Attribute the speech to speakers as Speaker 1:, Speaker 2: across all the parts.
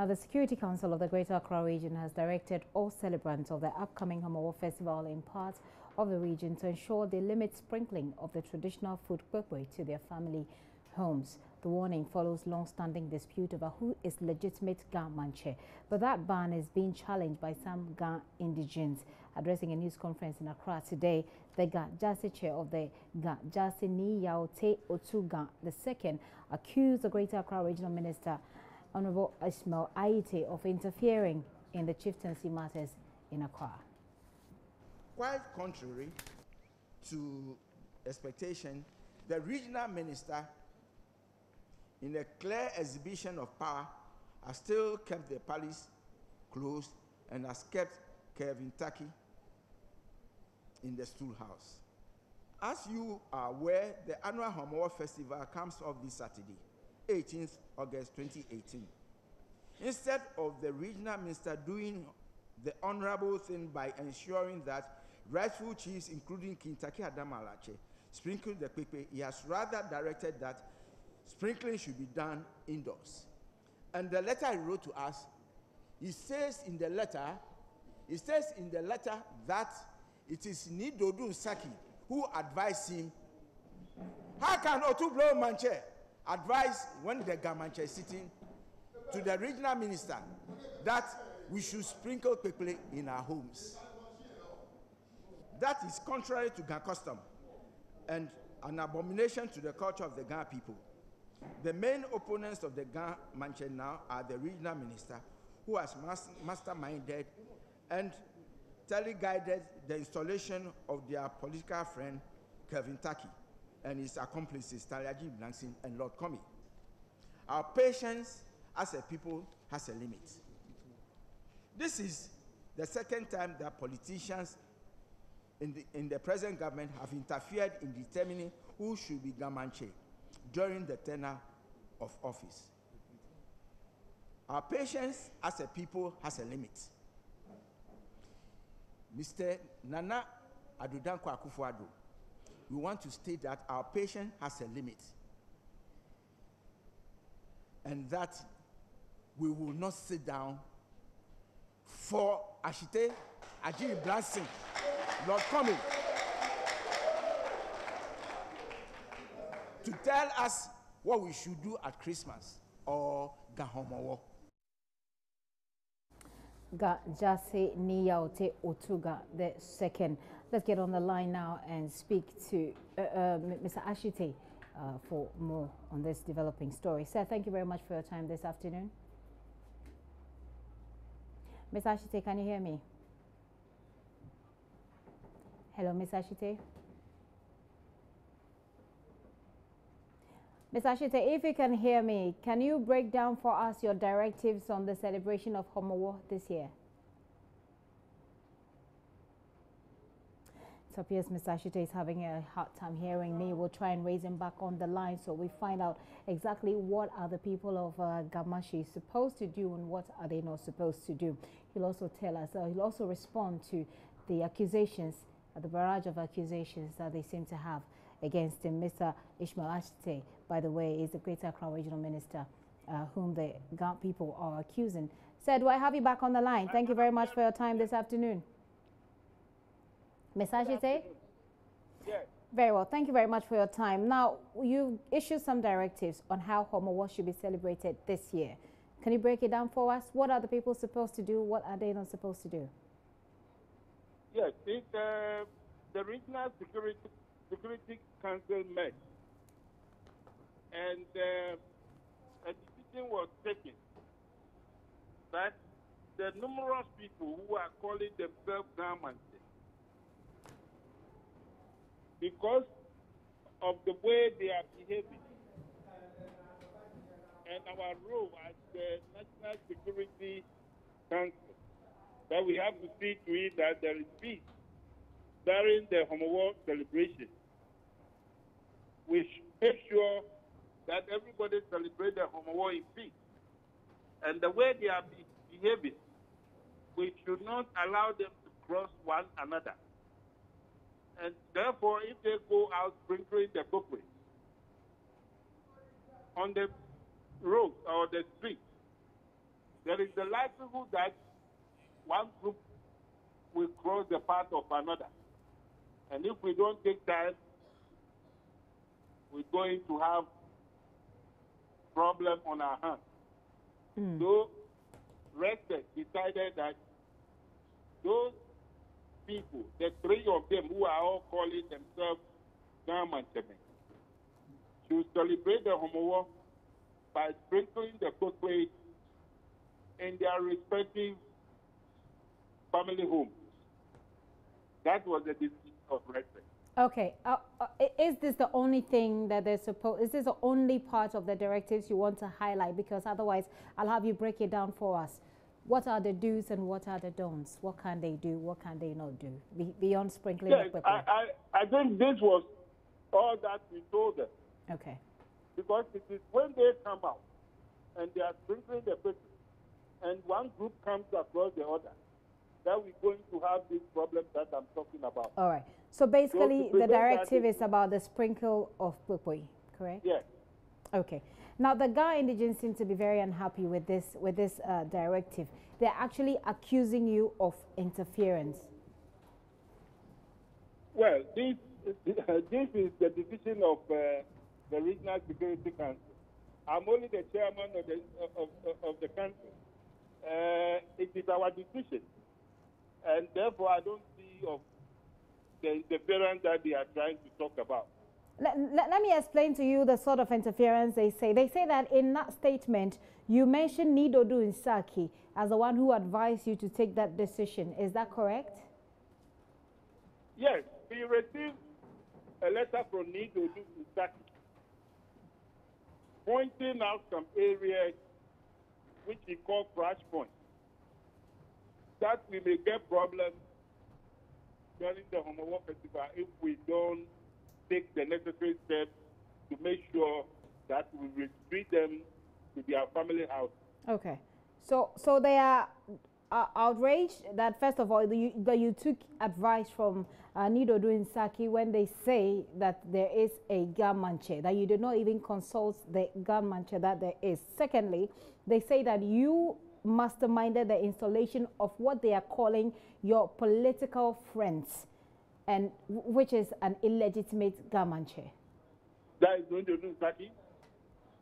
Speaker 1: Now, the Security Council of the Greater Accra region has directed all celebrants of the upcoming Homowo festival in parts of the region to ensure they limit sprinkling of the traditional food Kpokpoi to their family homes. The warning follows long-standing dispute over who is legitimate Ga Manche, but that ban is being challenged by some Ga indigents. Addressing a news conference in Accra today, the Ga Jasi chair of the Ga Jasi Niyaote Otuga II accused the Greater Accra Regional Minister Honorable Ismail Aite of interfering in the chieftaincy matters in Accra.
Speaker 2: Quite contrary to expectation, the regional minister, in a clear exhibition of power, has still kept the palace closed and has kept Kpokpoi in the stool house. As you are aware, the annual Homowo festival comes off this Saturday, 18th August 2018. Instead of the regional minister doing the honorable thing by ensuring that rightful chiefs, including Kintaki Adamalache, sprinkle the Kpokpoi, he has rather directed that sprinkling should be done indoors. And the letter he wrote to us, he says in the letter that it is Nidodun Saki who advised him. How can Otublo Manche advise when the Gamanche is sitting to the regional minister that we should sprinkle Kpokpoi in our homes? That is contrary to Ga custom and an abomination to the culture of the Ga people. The main opponents of the Ga Manche now are the regional minister, who has masterminded and teleguided the installation of their political friend Kpokpoi and his accomplices Taliaji Blanksin and Lord Komi. Our patience as a people has a limit. This is the second time that politicians in the present government have interfered in determining who should be Ga Manche during the tenure of office. Our patience as a people has a limit. Mr. Nana Adudanko Akufo-Addo, we want to state that our patience has a limit and that we will not sit down for Ashite Ajiri Blansing, Lord Coming, to tell us what we should do at Christmas or Ga Homowo.
Speaker 1: Ga Jasi Niyaote Otuga II. Let's get on the line now and speak to Mr. Ashite for more on this developing story. Sir, thank you very much for your time this afternoon. Ms. Ashite, can you hear me? Hello, Ms. Ashite. Ms. Ashite, if you can hear me, can you break down for us your directives on the celebration of Homowo this year? It appears Ms. Ashite is having a hard time hearing me. We'll try and raise him back on the line so we find out exactly what are the people of Gamashi supposed to do and what are they not supposed to do. He'll also tell us, he'll also respond to the accusations, the barrage of accusations that they seem to have against him. Mr. Ismail Ashite, by the way, is the Greater Accra Regional Minister whom the Ga people are accusing. Sir, do I have you back on the line? Thank you very much for your time this afternoon. Ms. Ashite?
Speaker 3: Yes.
Speaker 1: Very well. Thank you very much for your time. Now, you issued some directives on how Homowo should be celebrated this year. Can you break it down for us? What are the people supposed to do? What are they not supposed to do?
Speaker 3: Yes. The Regional Security Council met, and a decision was taken that the numerous people who are calling themselves government, because of the way they are behaving and our role as the National Security Council, that we have to see to it that there is peace during the Homowo celebration. We should make sure that everybody celebrates the Homowo in peace. And the way they are behaving, we should not allow them to cross one another. And therefore, if they go out sprinkling the Kpokpoi on the road or the street, there is the likelihood that one group will cross the path of another. And if we don't take time, we're going to have problem on our hands. So, Rested decided that those people, the three of them who are all calling themselves Gamanchemen, should celebrate the Homowo by sprinkling the Kpokpoi in their respective family homes. That was the decision of Rested.
Speaker 1: Okay, is this the only thing that they're supposed? Is this the only part of the directives you want to highlight? Because otherwise, I'll have you break it down for us. What are the do's and what are the don'ts? What can they do? What can they not do beyond sprinkling the Kpokpoi?
Speaker 3: I think this was all that we told them.
Speaker 1: Okay.
Speaker 3: Because it is when they come out and they are sprinkling the Kpokpoi, and one group comes across the other, that we're going to have this problem that I'm talking about.
Speaker 1: All right. So basically, the directive is about the sprinkle of Kpokpoi, correct?
Speaker 3: Yes.
Speaker 1: Okay. Now, the Ga indigents seem to be very unhappy with this directive. They're actually accusing you of interference.
Speaker 3: Well, this is the decision of the Regional Security Council. I'm only the chairman of the council. It is our decision, and therefore I don't see of the interference that they are trying to talk about.
Speaker 1: Let me explain to you the sort of interference they say. They say that in that statement, you mentioned Nidodu Insaki as the one who advised you to take that decision. Is that correct?
Speaker 3: Yes, we received a letter from Nidodu Insaki pointing out some areas which he called crash points, that we may get problems during the Homowo Festival if we don't take the necessary steps to make sure that we retreat them to their family house. Okay.
Speaker 1: So they are outraged that, first of all, that you took advice from Nidodu Insaki when they say that there is a Ga Manche, that you did not even consult the Ga Manche that there is. Secondly, they say that you masterminded the installation of what they are calling your political friends, and which is an illegitimate Ga Manche.
Speaker 3: That is going to do Insaki?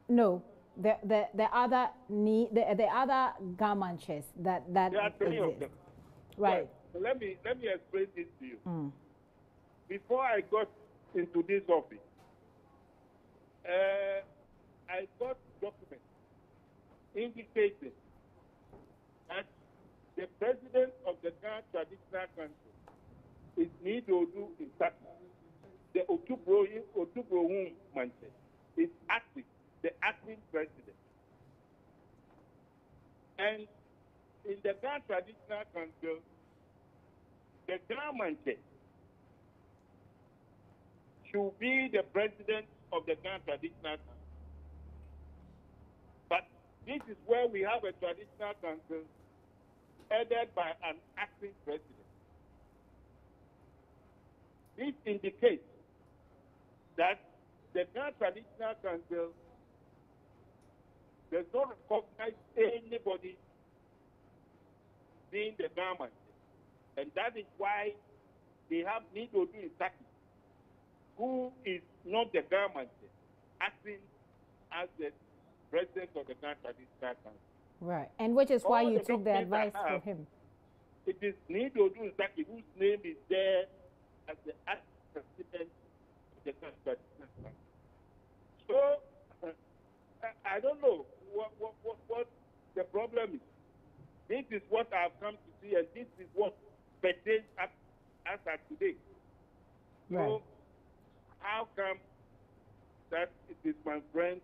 Speaker 1: No. The other Ga Manches that
Speaker 3: there are three
Speaker 1: exist.
Speaker 3: of them.
Speaker 1: Right.
Speaker 3: Well, let me explain this to you. Before I got into this office, I got documents indicating that the president of the Ghana Traditional Council is Nidodu Insaki. The Otubrohum Manche is acting. The acting president. And in the Ghana Traditional Council, the Ga Manche should be the president of the Ghana Traditional Council. But this is where we have a traditional council headed by an acting president. This indicates that the Ghana Traditional Council does not recognize anybody being the Ga Manche. And that is why they have Nidodu Insaki, who is not the Ga Manche, acting as the president of the Ghana Traditional Council.
Speaker 1: Right, and which is why you took the advice from him.
Speaker 3: It is Nidodu Insaki whose name is there as the acting president of the Ghana Traditional Council. So, I don't know what the problem is. This is what I've come to see, and this is what pertains us at today.
Speaker 1: Right.
Speaker 3: So, how come that it is my friend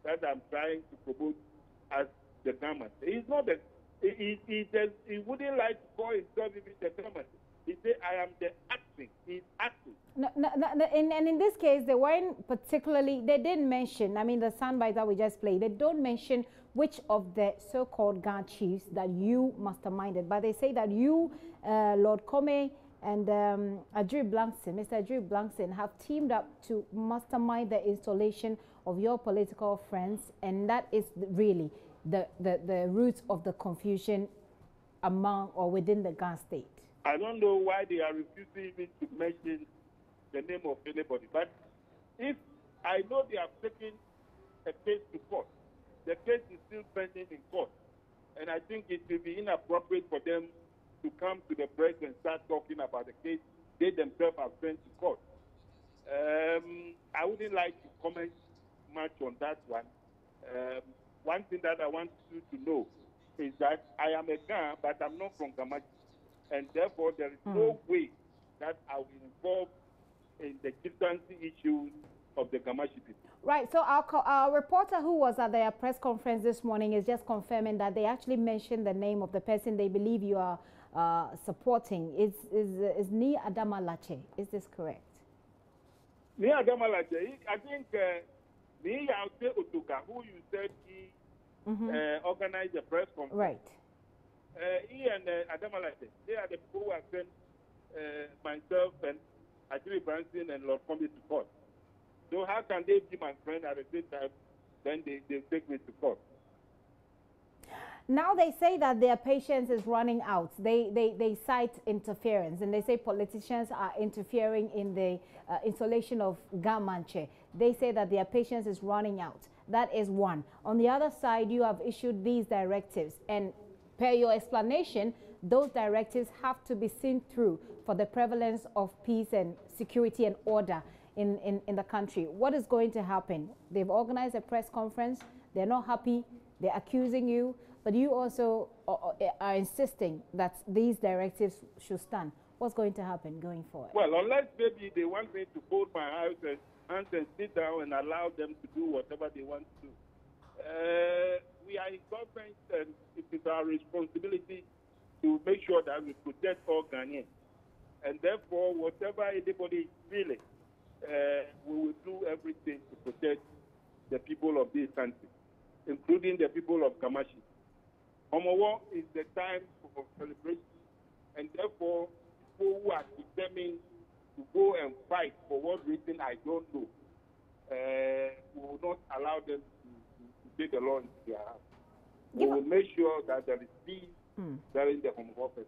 Speaker 3: that I'm trying to promote as the Ga Manche? He's not the. He wouldn't like to call himself even the Ga Manche. He said, "I am the acting." He's acting.
Speaker 1: No, and in this case, they weren't particularly. They didn't mention. I mean, the soundbite that we just played. They don't mention which of the so-called Ga chiefs that you masterminded, but they say that you, Lord Kome, and Mr. Adri Blankson, have teamed up to mastermind the installation of your political friends, and that is really the roots of the confusion among or within the Ghana state?
Speaker 3: I don't know why they are refusing even to mention the name of anybody. But if I know they have taken a case to court, the case is still pending in court. And I think it will be inappropriate for them to come to the press and start talking about the case they themselves have sent to court. I wouldn't like to comment much on that one. One thing that I want you to know is that I am a Ghan, but I'm not from Gamachi. And therefore, there is no way that I will involve in the chieftaincy issues of the Gamachi people. Right.
Speaker 1: So our reporter who was at their press conference this morning is just confirming that they actually mentioned the name of the person they believe you are supporting. Is Ni Adama Lache. Is this correct?
Speaker 3: Ni Adama Lache. I think Ni Yaute Otuka, who you said he organized the press conference.
Speaker 1: Right.
Speaker 3: He and Adama Lache, they are the people who have sent myself and Ajiri Branson and Lord Combi to court. So how can they be my friend at the same time, then they take me to court?
Speaker 1: Now they say that their patience is running out. They cite interference, and they say politicians are interfering in the installation of Gamanche. They say that their patience is running out. That is one. On the other side, you have issued these directives, and per your explanation, those directives have to be seen through for the prevalence of peace and security and order in the country. What is going to happen? They've organized a press conference. They're not happy. They're accusing you. But you also are insisting that these directives should stand. What's going to happen going forward?
Speaker 3: Well, unless maybe they want me to hold my hands and sit down and allow them to do whatever they want to do. We are in government, and it is our responsibility to make sure that we protect all Ghanaians. And therefore, whatever anybody is feeling, we will do everything to protect the people of this country, including the people of Kamachi. Homowo is the time of celebration, and therefore, people who are determined to go and fight for what reason I don't know, we will not allow them to take the law into their hands. We will make sure that there is peace during the Homowo festival.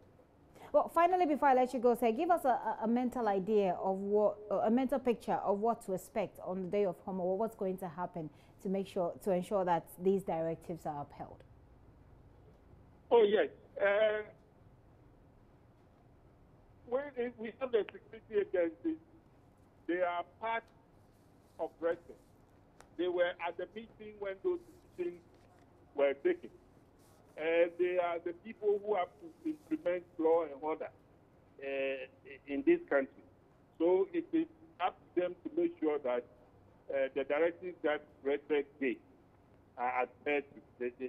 Speaker 1: Well, finally, before I let you go, say, give us a mental idea of what, a mental picture of what to expect on the day of Homowo. What's going to happen to ensure that these directives are upheld?
Speaker 3: Oh yes, we have the security agencies. They are part of Brexit. They were at the meeting when those decisions were taken. They are the people who have to implement law and order in this country. So it is up to them to make sure that the directives that Brexit gave are adhered to.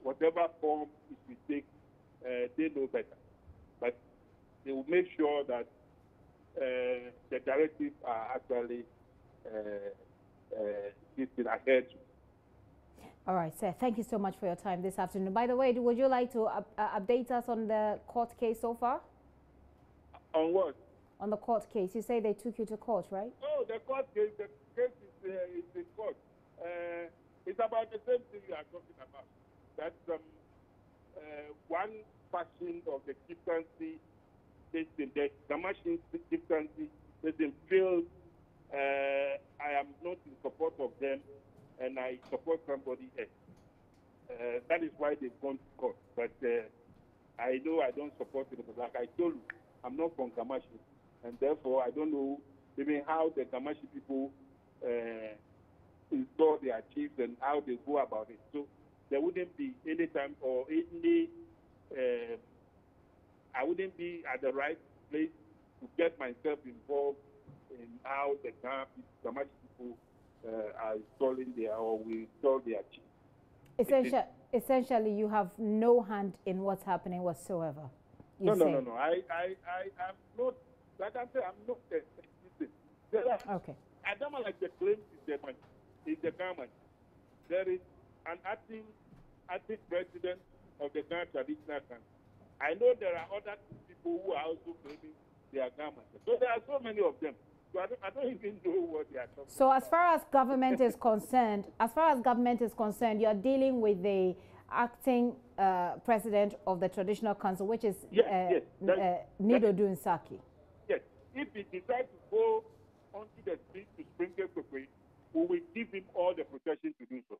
Speaker 3: Whatever form it will take, they know better. But they will make sure that the directives are actually adhered to.
Speaker 1: All right, sir. Thank you so much for your time this afternoon. By the way, would you like to update us on the court case so far?
Speaker 3: On what?
Speaker 1: On the court case. You say they took you to court, right?
Speaker 3: Oh, the court case. The case is in court. It's about the same thing you are talking about. That one faction of the chieftaincy is in the Gamachi chieftaincy is in field. I am not in support of them, and I support somebody else. That is why they've gone to court. But I know I don't support it. Like I told you, I'm not from Gamachi, and therefore I don't know even how the Gamachi people install their chiefs and how they go about it. So there wouldn't be any time or any, I wouldn't be at the right place to get myself involved in how the Gamachi people are installing their, or will install their chief.
Speaker 1: Essentially, you have no hand in what's happening whatsoever.
Speaker 3: No. I'm not, like I said, I'm not
Speaker 1: okay.
Speaker 3: Adama, like the claim is the government. There is an acting president of the Ghana Traditional Council. I know there are other people who are also claiming they are government. So there are so many of them. So I don't even know what they are talking about.
Speaker 1: So as far as government is concerned, you are dealing with the acting president of the traditional council, which is Nidodu Nsaki.
Speaker 3: Yes, if he decides to go onto the street to sprinkle Kpokpoi, we will give him all the protection to do so.